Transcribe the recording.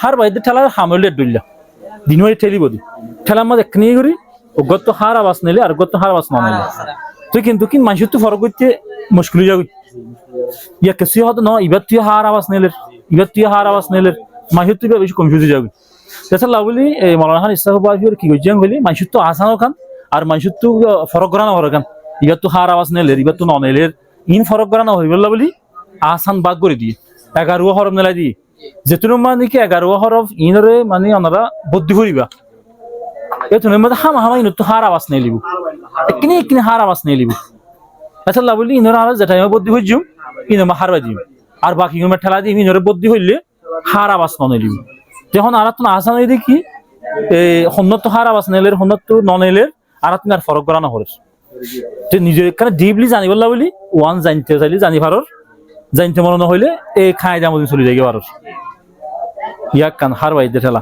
হার বাইদে ঠেলা হামলে ডুইলা দিনই ঠেলিব দি ঠেলার মধ্যে একনি করি ও গত হার আওয়াজ নিলে আর গত হার আওয়াজ না নিলে তুই কিন্তু কি মানুষ তো ফরক করতে মুশকিল হয়ে যাবে ইয়া কিছু হতো না এবার তুই হার আওয়াজ নিলে এবার তুই হার আওয়াজ নিলে মানুষ তুই বেশি কনফিউজ হয়ে যাবে তাছাড়া বলি মৌলানা খান ইসলামাবাদ কি করছেন বলি মানুষ তো আসানো খান আর মানুষ তো ফরক করা না হওয়ার খান এবার তো হার আওয়াজ নিলে এবার তো ননেলের ইন ফরক করা না হয়ে বললা বলি আসান বাদ করে দিয়ে 11 হরফ নেলাই দিয়ে যেতুন মানে কি 11 হরফ ইনরে মানে ওনারা বুদ্ধি করিবা এতুনের মধ্যে হামা ইন তো হার আওয়াজ নিয়ে লিব একনি হার আওয়াজ নিয়ে লিব আচ্ছা বলি ইনরা আর যেটা বুদ্ধি হইজু ইনমা হার বাজি আর বাকি ইনমা ঠেলা দিয়ে ইনরে বুদ্ধি হইলে হার আওয়াজ ননে লিব যখন আর তো আসান এই দেখি হন্নত হার আওয়াজ নেলের হন্নত ননেলের আর তুমি আর ফরক করা না হরে তুই নিজের এখানে ডিপলি জানি বললা বলি ওয়ান জানতে চাইলি জানি পারর জানতে মনে হইলে এই খাই দাম চলে যাই পারর ইয়াক কান হার বাইদে ঠেলা